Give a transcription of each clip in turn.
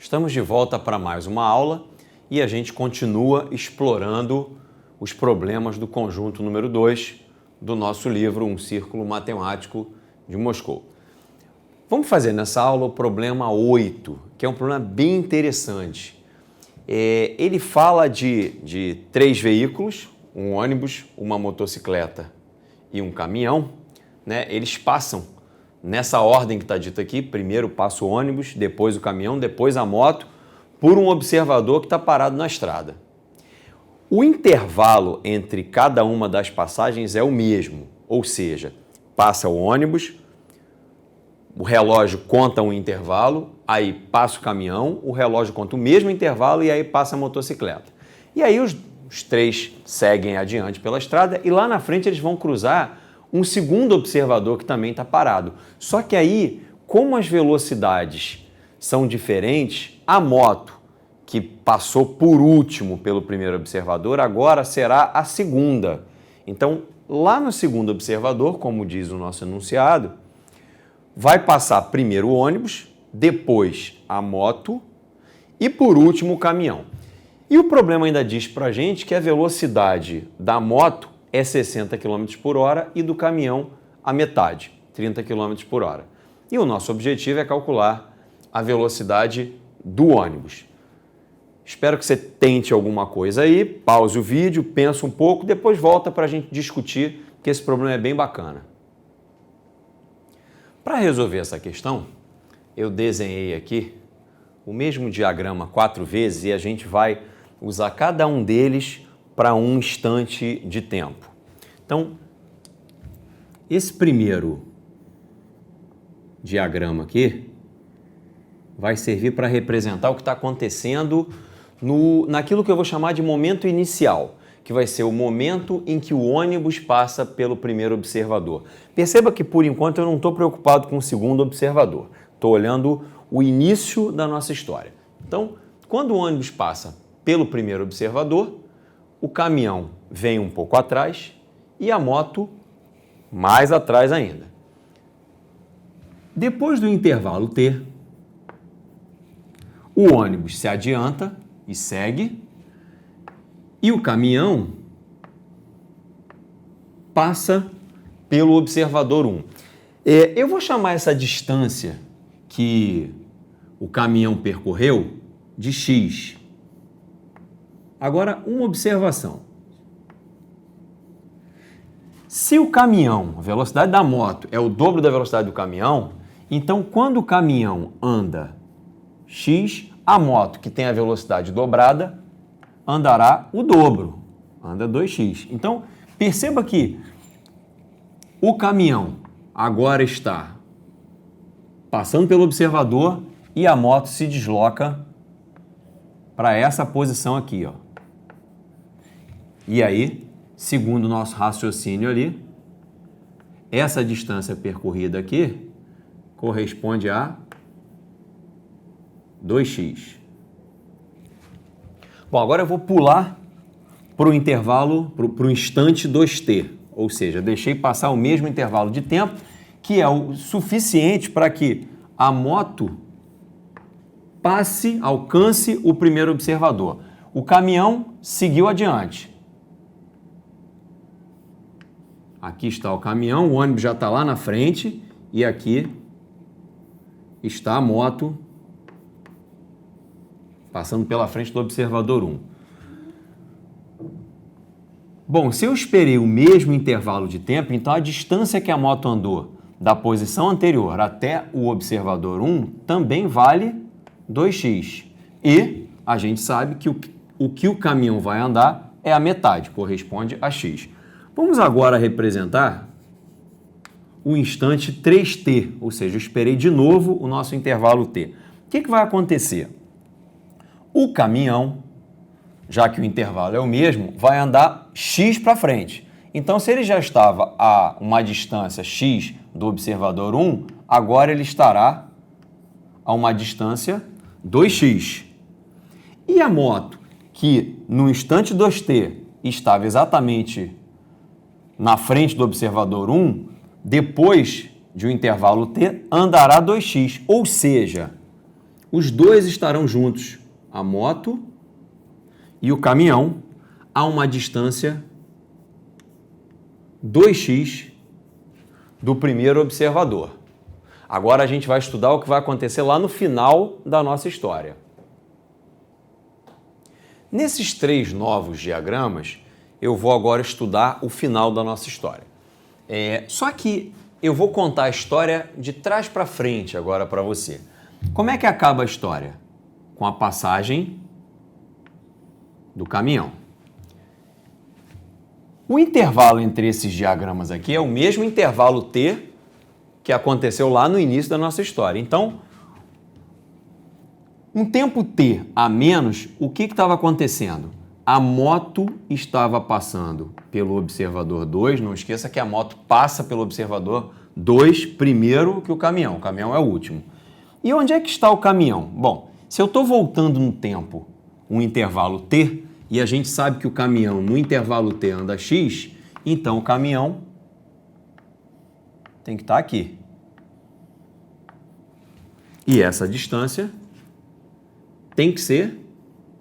Estamos de volta para mais uma aula e a gente continua explorando os problemas do conjunto número 2 do nosso livro Um Círculo Matemático de Moscou. Vamos fazer nessa aula o problema 8, que é um problema bem interessante. Ele fala de 3 veículos, um ônibus, uma motocicleta e um caminhão, né? Eles passam nessa ordem que está dita aqui, primeiro passa o ônibus, depois o caminhão, depois a moto, por um observador que está parado na estrada. O intervalo entre cada uma das passagens é o mesmo, ou seja, passa o ônibus, o relógio conta um intervalo, aí passa o caminhão, o relógio conta o mesmo intervalo e aí passa a motocicleta. E aí os 3 seguem adiante pela estrada e lá na frente eles vão cruzar um segundo observador que também está parado. Só que aí, como as velocidades são diferentes, a moto que passou por último pelo primeiro observador agora será a segunda. Então, lá no segundo observador, como diz o nosso enunciado, vai passar primeiro o ônibus, depois a moto e por último o caminhão. E o problema ainda diz para a gente que a velocidade da moto é 60 km por hora e do caminhão a metade, 30 km por hora. E o nosso objetivo é calcular a velocidade do ônibus. Espero que você tente alguma coisa aí, pause o vídeo, pensa um pouco, depois volta para a gente discutir, que esse problema é bem bacana. Para resolver essa questão, eu desenhei aqui o mesmo diagrama 4 vezes e a gente vai usar cada um deles para um instante de tempo. Então, esse primeiro diagrama aqui vai servir para representar o que está acontecendo naquilo que eu vou chamar de momento inicial, que vai ser o momento em que o ônibus passa pelo primeiro observador. Perceba que, por enquanto, eu não estou preocupado com o segundo observador. Estou olhando o início da nossa história. Então, quando o ônibus passa pelo primeiro observador, o caminhão vem um pouco atrás e a moto mais atrás ainda. Depois do intervalo T, o ônibus se adianta e segue e o caminhão passa pelo observador 1. Eu vou chamar essa distância que o caminhão percorreu de x. Agora, uma observação. Se o caminhão, a velocidade da moto é o dobro da velocidade do caminhão, então quando o caminhão anda x, a moto, que tem a velocidade dobrada, andará o dobro, anda 2x. Então, perceba que o caminhão agora está passando pelo observador e a moto se desloca para essa posição aqui, ó. E aí, segundo o nosso raciocínio ali, essa distância percorrida aqui corresponde a 2x. Bom, agora eu vou pular para o intervalo, para o instante 2t, ou seja, deixei passar o mesmo intervalo de tempo, que é o suficiente para que a moto alcance o primeiro observador. O caminhão seguiu adiante. Aqui está o caminhão, o ônibus já está lá na frente e aqui está a moto passando pela frente do observador 1. Bom, se eu esperei o mesmo intervalo de tempo, então a distância que a moto andou da posição anterior até o observador 1 também vale 2x. E a gente sabe que o que o caminhão vai andar é a metade, corresponde a x. Vamos agora representar o instante 3t, ou seja, eu esperei de novo o nosso intervalo t. O que vai acontecer? O caminhão, já que o intervalo é o mesmo, vai andar x para frente. Então, se ele já estava a uma distância x do observador 1, agora ele estará a uma distância 2x. E a moto, que no instante 2t estava exatamente na frente do observador 1, depois de um intervalo t, andará 2x. Ou seja, Os dois estarão juntos, a moto e o caminhão, a uma distância 2x do primeiro observador. Agora a gente vai estudar o que vai acontecer lá no final da nossa história. Nesses 3 novos diagramas, eu vou agora estudar o final da nossa história. Só que eu vou contar a história de trás para frente agora para você. Como é que acaba a história? Com a passagem do caminhão. O intervalo entre esses diagramas aqui é o mesmo intervalo T que aconteceu lá no início da nossa história. Então, um tempo T a menos, o que estava acontecendo? A moto estava passando pelo observador 2, não esqueça que a moto passa pelo observador 2 primeiro que o caminhão é o último. E onde é que está o caminhão? Bom, se eu estou voltando no tempo um intervalo T, e a gente sabe que o caminhão no intervalo T anda X, então o caminhão tem que estar aqui. E essa distância tem que ser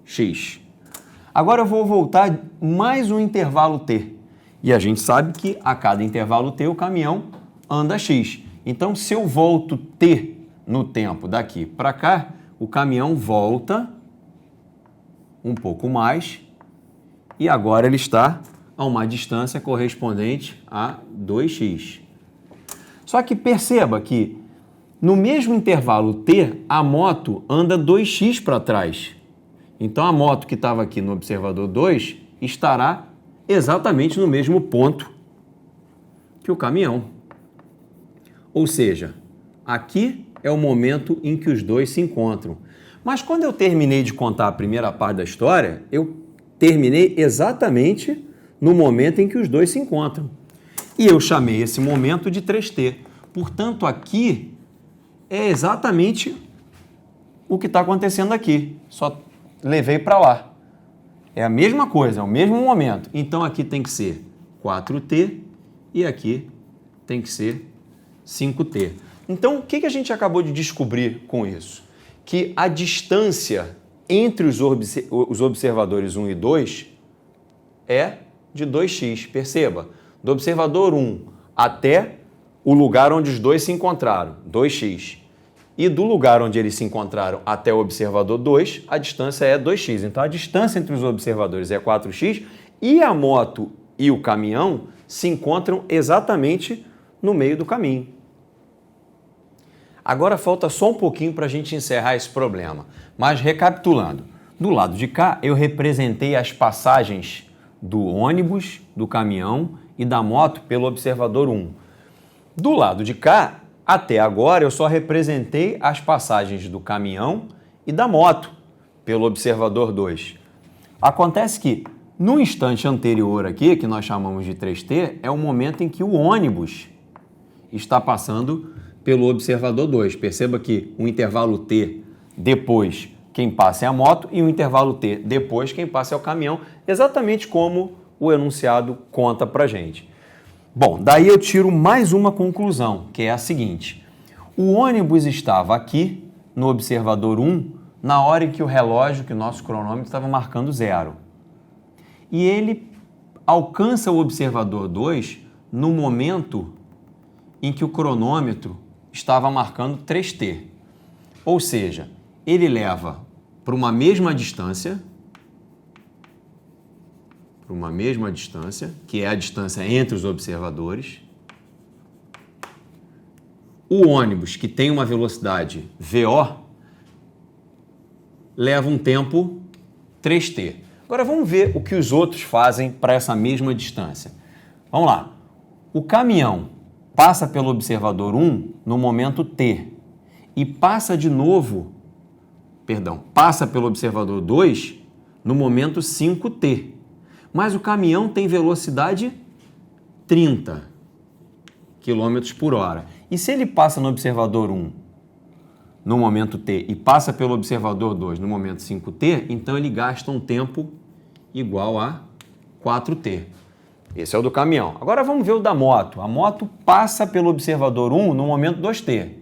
X. Agora eu vou voltar mais um intervalo T. E a gente sabe que a cada intervalo T o caminhão anda X. Então, se eu volto T no tempo daqui para cá, o caminhão volta um pouco mais e agora ele está a uma distância correspondente a 2x. Só que perceba que no mesmo intervalo T, a moto anda 2x para trás. Então a moto que estava aqui no observador 2 estará exatamente no mesmo ponto que o caminhão. Ou seja, aqui é o momento em que os dois se encontram. Mas quando eu terminei de contar a primeira parte da história, eu terminei exatamente no momento em que os dois se encontram. E eu chamei esse momento de 3T. Portanto, aqui é exatamente o que está acontecendo aqui. Só levei para lá. É a mesma coisa, é o mesmo momento. Então, aqui tem que ser 4T e aqui tem que ser 5T. Então, o que a gente acabou de descobrir com isso? Que a distância entre os observadores 1 e 2 é de 2x. Perceba, do observador 1 até o lugar onde os dois se encontraram, 2x. E do lugar onde eles se encontraram até o observador 2, a distância é 2x. Então, a distância entre os observadores é 4x e a moto e o caminhão se encontram exatamente no meio do caminho. Agora falta só um pouquinho para a gente encerrar esse problema. Mas recapitulando, do lado de cá eu representei as passagens do ônibus, do caminhão e da moto pelo observador 1. Do lado de cá, até agora eu só representei as passagens do caminhão e da moto pelo observador 2. Acontece que no instante anterior aqui, que nós chamamos de 3T, é o momento em que o ônibus está passando pelo observador 2. Perceba que o intervalo T depois quem passa é a moto e o intervalo T depois quem passa é o caminhão, exatamente como o enunciado conta pra gente. Bom, daí eu tiro mais uma conclusão, que é a seguinte. O ônibus estava aqui no observador 1 na hora em que o relógio, que o nosso cronômetro estava marcando 0. E ele alcança o observador 2 no momento em que o cronômetro estava marcando 3T. Ou seja, ele leva para uma mesma distância, que é a distância entre os observadores. O ônibus, que tem uma velocidade VO, leva um tempo 3T. Agora vamos ver o que os outros fazem para essa mesma distância. Vamos lá. O caminhão passa pelo observador 1 no momento T e passa pelo observador 2 no momento 5T. Mas o caminhão tem velocidade 30 km por hora. E se ele passa no observador 1 no momento T e passa pelo observador 2 no momento 5T, então ele gasta um tempo igual a 4T. Esse é o do caminhão. Agora vamos ver o da moto. A moto passa pelo observador 1 no momento 2T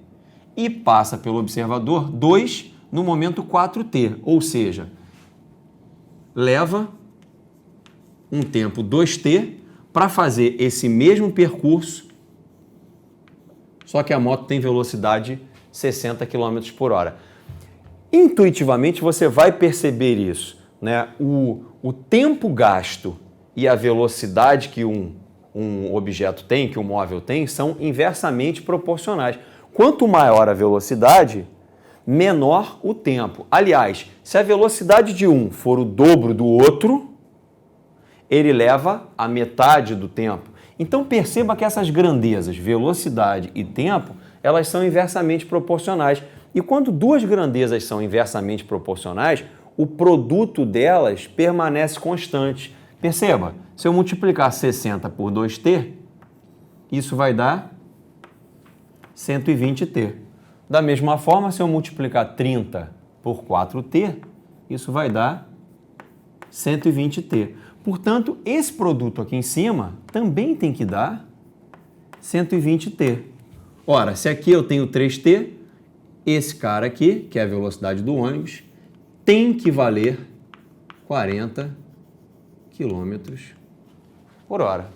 e passa pelo observador 2 no momento 4t, ou seja, leva um tempo 2t para fazer esse mesmo percurso, só que a moto tem velocidade 60 km por hora. Intuitivamente você vai perceber isso, né? O tempo gasto e a velocidade que um objeto tem, que um móvel tem, são inversamente proporcionais. Quanto maior a velocidade, menor o tempo. Aliás, se a velocidade de um for o dobro do outro, ele leva a metade do tempo. Então perceba que essas grandezas, velocidade e tempo, elas são inversamente proporcionais. E quando duas grandezas são inversamente proporcionais, o produto delas permanece constante. Perceba, se eu multiplicar 60 por 2t, isso vai dar 120t. Da mesma forma, se eu multiplicar 30 por 4t, isso vai dar 120t. Portanto, esse produto aqui em cima também tem que dar 120t. Ora, se aqui eu tenho 3t, esse cara aqui, que é a velocidade do ônibus, tem que valer 40 km por hora.